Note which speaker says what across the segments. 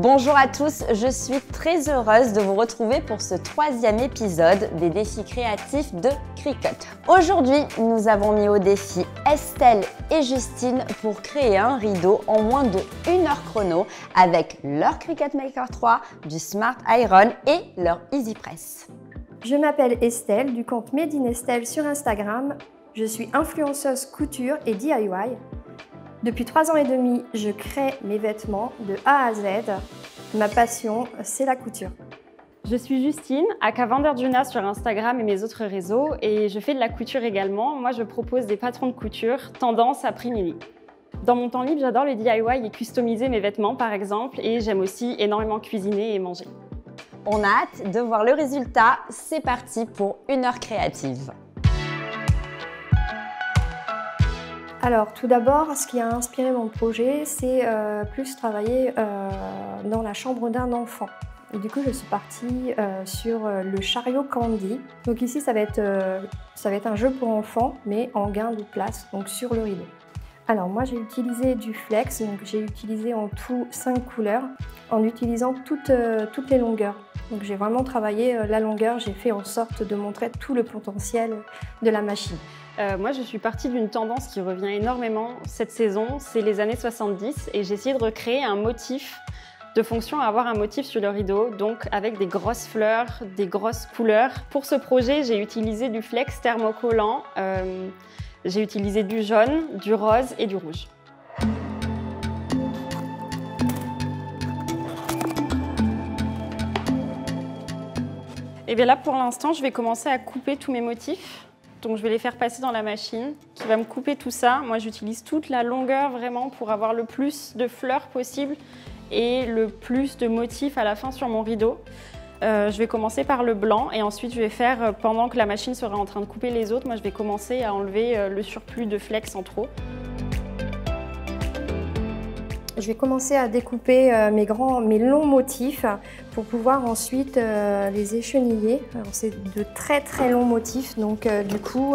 Speaker 1: Bonjour à tous, je suis très heureuse de vous retrouver pour ce 3e épisode des défis créatifs de Cricut. Aujourd'hui, nous avons mis au défi Estelle et Justine pour créer un rideau en moins de 1 heure chrono avec leur Cricut Maker 3, du Smart Iron et leur EasyPress.
Speaker 2: Je m'appelle Estelle du compte Made in Estelle sur Instagram. Je suis influenceuse couture et DIY. Depuis 3 ans et demi, je crée mes vêtements de A à Z. Ma passion, c'est la couture.
Speaker 3: Je suis Justine, aka Venderduna sur Instagram et mes autres réseaux, et je fais de la couture également. Moi, je propose des patrons de couture, tendance à prix midi. Dans mon temps libre, j'adore le DIY et customiser mes vêtements par exemple, et j'aime aussi énormément cuisiner et manger.
Speaker 1: On a hâte de voir le résultat. C'est parti pour 1 heure créative.
Speaker 2: Alors tout d'abord, ce qui a inspiré mon projet, c'est plus travailler dans la chambre d'un enfant. Et du coup, je suis partie sur le chariot Candy. Donc ici, ça va être un jeu pour enfants, mais en gain de place, donc sur le rideau. Alors moi, j'ai utilisé du flex, donc j'ai utilisé en tout 5 couleurs, en utilisant toutes les longueurs. Donc j'ai vraiment travaillé la longueur, j'ai fait en sorte de montrer tout le potentiel de la machine.
Speaker 3: Moi, je suis partie d'une tendance qui revient énormément cette saison, c'est les années 70, et j'ai essayé de recréer un motif de fonction à avoir un motif sur le rideau, donc avec des grosses fleurs, des grosses couleurs. Pour ce projet, j'ai utilisé du flex thermocollant, j'ai utilisé du jaune, du rose et du rouge. Et bien là, pour l'instant, je vais commencer à couper tous mes motifs. Donc je vais les faire passer dans la machine qui va me couper tout ça. Moi, j'utilise toute la longueur vraiment pour avoir le plus de fleurs possible et le plus de motifs à la fin sur mon rideau. Je vais commencer par le blanc et ensuite je vais faire, pendant que la machine sera en train de couper les autres, moi je vais commencer à enlever le surplus de flex en trop.
Speaker 2: Je vais commencer à découper mes longs motifs pour pouvoir ensuite les écheniller. C'est de très longs motifs, donc du coup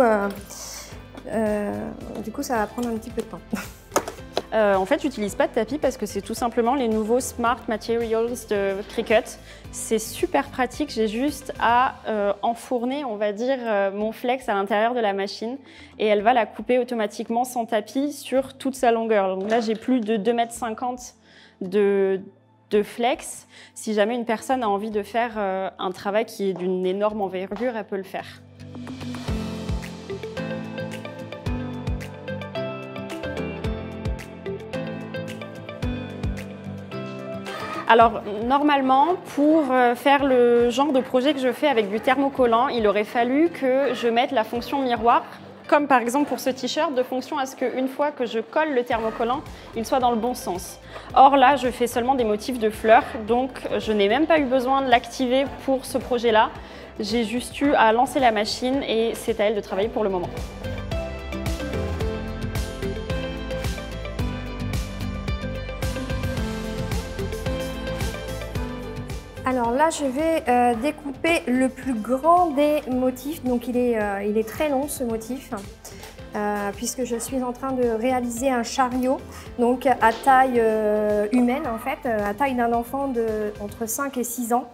Speaker 2: ça va prendre un petit peu de temps.
Speaker 3: En fait, j'utilise pas de tapis parce que c'est tout simplement les nouveaux Smart Materials de Cricut. C'est super pratique, j'ai juste à enfourner, on va dire, mon flex à l'intérieur de la machine et elle va la couper automatiquement sans tapis sur toute sa longueur. Donc là, j'ai plus de 2,50 m de flex. Si jamais une personne a envie de faire un travail qui est d'une énorme envergure, elle peut le faire. Alors normalement, pour faire le genre de projet que je fais avec du thermocollant, il aurait fallu que je mette la fonction miroir, comme par exemple pour ce t-shirt, de fonction à ce qu'une fois que je colle le thermocollant, il soit dans le bon sens. Or là, je fais seulement des motifs de fleurs, donc je n'ai même pas eu besoin de l'activer pour ce projet-là. J'ai juste eu à lancer la machine et c'est à elle de travailler pour le moment.
Speaker 2: Alors là, je vais découper le plus grand des motifs. Donc il est très long ce motif, puisque je suis en train de réaliser un chariot, donc à taille humaine en fait, à taille d'un enfant entre 5 et 6 ans.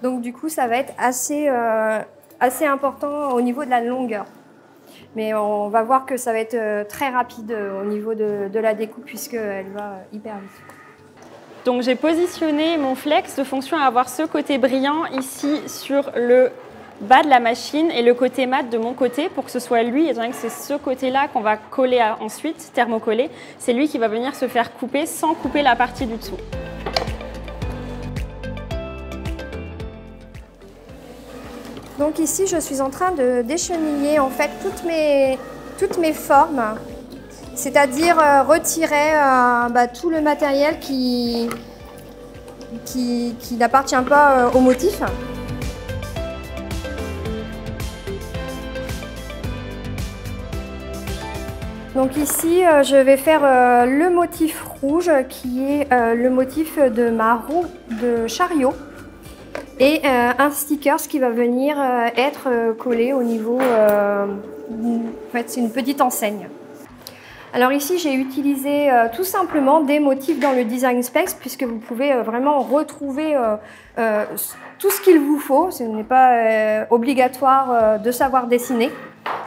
Speaker 2: Donc du coup, ça va être assez important au niveau de la longueur. Mais on va voir que ça va être très rapide au niveau de la découpe, puisqu'elle va hyper vite.
Speaker 3: Donc j'ai positionné mon flex de fonction à avoir ce côté brillant ici sur le bas de la machine et le côté mat de mon côté pour que ce soit lui, étant donné que c'est ce côté-là qu'on va coller ensuite, thermocoller, c'est lui qui va venir se faire couper sans couper la partie du dessous.
Speaker 2: Donc ici, je suis en train de décheniller en fait toutes mes formes. C'est-à-dire retirer tout le matériel qui n'appartient pas au motif. Donc ici, je vais faire le motif rouge qui est le motif de ma roue de chariot et un sticker qui va venir être collé au niveau, en fait c'est une petite enseigne. Alors ici, j'ai utilisé tout simplement des motifs dans le Design Specs puisque vous pouvez vraiment retrouver tout ce qu'il vous faut. Ce n'est pas obligatoire de savoir dessiner.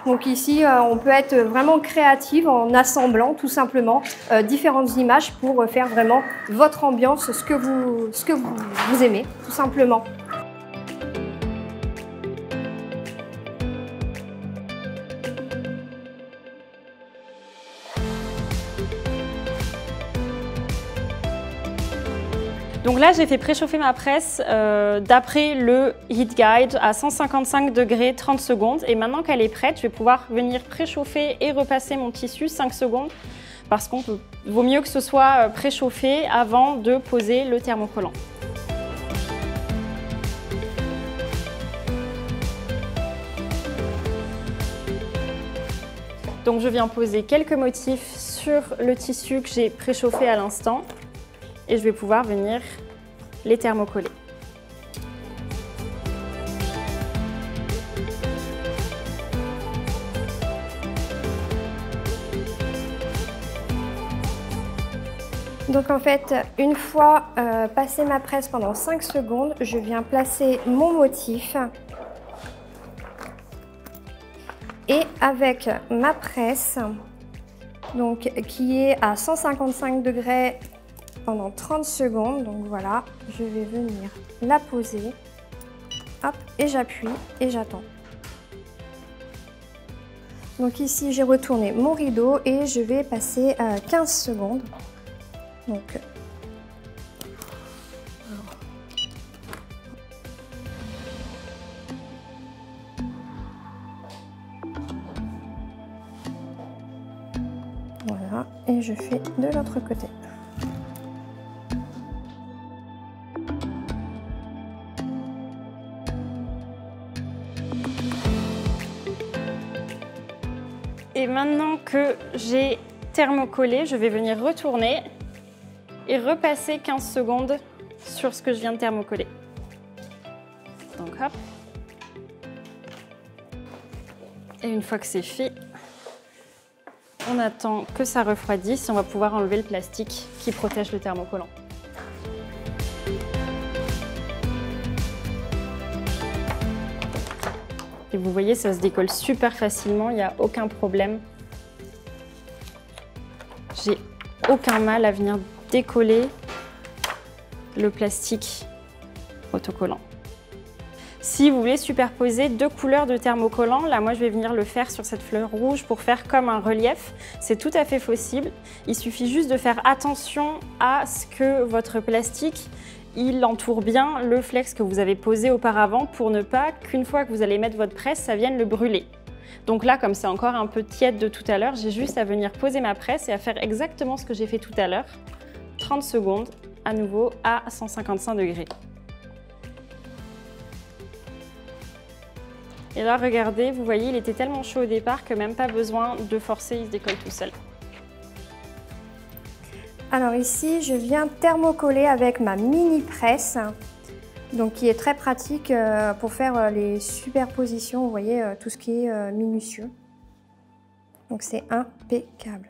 Speaker 2: Donc ici, on peut être vraiment créative en assemblant tout simplement différentes images pour faire vraiment votre ambiance, ce que vous aimez, tout simplement.
Speaker 3: Donc là, j'ai fait préchauffer ma presse d'après le Heat Guide à 155 degrés 30 secondes. Et maintenant qu'elle est prête, je vais pouvoir venir préchauffer et repasser mon tissu 5 secondes parce qu'il vaut mieux que ce soit préchauffé avant de poser le thermocollant. Donc je viens poser quelques motifs sur le tissu que j'ai préchauffé à l'instant. Et je vais pouvoir venir les thermocoller.
Speaker 2: Donc en fait, une fois passé ma presse pendant 5 secondes, je viens placer mon motif et avec ma presse, donc qui est à 155 degrés pendant 30 secondes, donc voilà, je vais venir la poser, hop, et j'appuie et j'attends. Donc ici, j'ai retourné mon rideau et je vais passer 15 secondes. Donc, voilà, et je fais de l'autre côté.
Speaker 3: Et maintenant que j'ai thermocollé, je vais venir retourner et repasser 15 secondes sur ce que je viens de thermocoller. Donc hop. Et une fois que c'est fait, on attend que ça refroidisse et on va pouvoir enlever le plastique qui protège le thermocollant. Et vous voyez, ça se décolle super facilement, il n'y a aucun problème. J'ai aucun mal à venir décoller le plastique autocollant. Si vous voulez superposer 2 couleurs de thermocollant, là moi je vais venir le faire sur cette fleur rouge pour faire comme un relief. C'est tout à fait possible. Il suffit juste de faire attention à ce que votre plastique il entoure bien le flex que vous avez posé auparavant pour ne pas qu'une fois que vous allez mettre votre presse, ça vienne le brûler. Donc là, comme c'est encore un peu tiède de tout à l'heure, j'ai juste à venir poser ma presse et à faire exactement ce que j'ai fait tout à l'heure. 30 secondes, à nouveau à 155 degrés. Et là, regardez, vous voyez, il était tellement chaud au départ que même pas besoin de forcer, il se décolle tout seul.
Speaker 2: Alors ici, je viens thermocoller avec ma mini presse, donc qui est très pratique pour faire les superpositions, vous voyez, tout ce qui est minutieux. Donc c'est impeccable.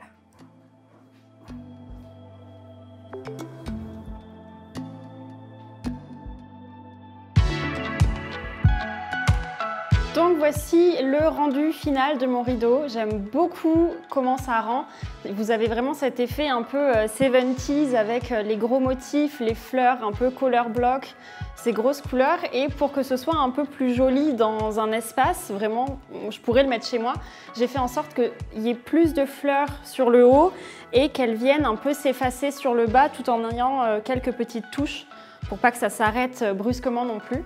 Speaker 3: Donc voici le rendu final de mon rideau. J'aime beaucoup comment ça rend. Vous avez vraiment cet effet un peu 70s avec les gros motifs, les fleurs un peu color block, ces grosses couleurs. Et pour que ce soit un peu plus joli dans un espace, vraiment, je pourrais le mettre chez moi, j'ai fait en sorte qu'il y ait plus de fleurs sur le haut et qu'elles viennent un peu s'effacer sur le bas tout en ayant quelques petites touches pour pas que ça s'arrête brusquement non plus.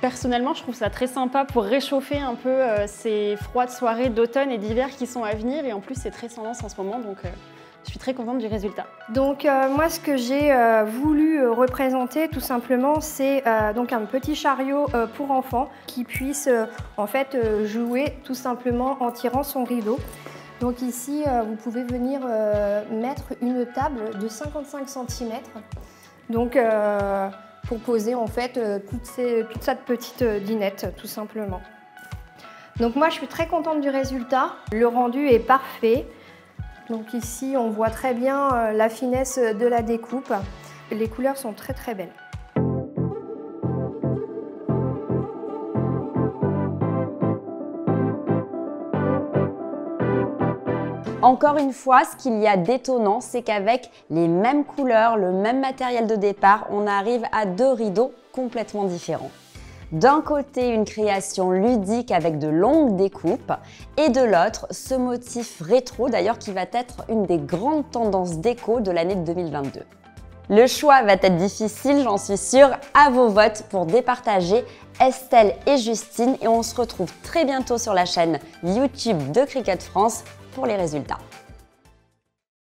Speaker 3: Personnellement, je trouve ça très sympa pour réchauffer un peu ces froides soirées d'automne et d'hiver qui sont à venir. Et en plus, c'est très tendance en ce moment, donc je suis très contente du résultat.
Speaker 2: Donc moi, ce que j'ai voulu représenter tout simplement, c'est donc un petit chariot pour enfants qui puisse en fait jouer tout simplement en tirant son rideau. Donc ici, vous pouvez venir mettre une table de 55 cm. Donc pour poser en fait toute cette petite dinette tout simplement. Donc moi je suis très contente du résultat, le rendu est parfait. Donc ici, on voit très bien la finesse de la découpe. Les couleurs sont très très belles.
Speaker 1: Encore une fois, ce qu'il y a d'étonnant, c'est qu'avec les mêmes couleurs, le même matériel de départ, on arrive à deux rideaux complètement différents. D'un côté, une création ludique avec de longues découpes et de l'autre, ce motif rétro d'ailleurs qui va être une des grandes tendances déco de l'année 2022. Le choix va être difficile, j'en suis sûre, à vos votes pour départager Estelle et Justine et on se retrouve très bientôt sur la chaîne YouTube de Cricut France pour les résultats.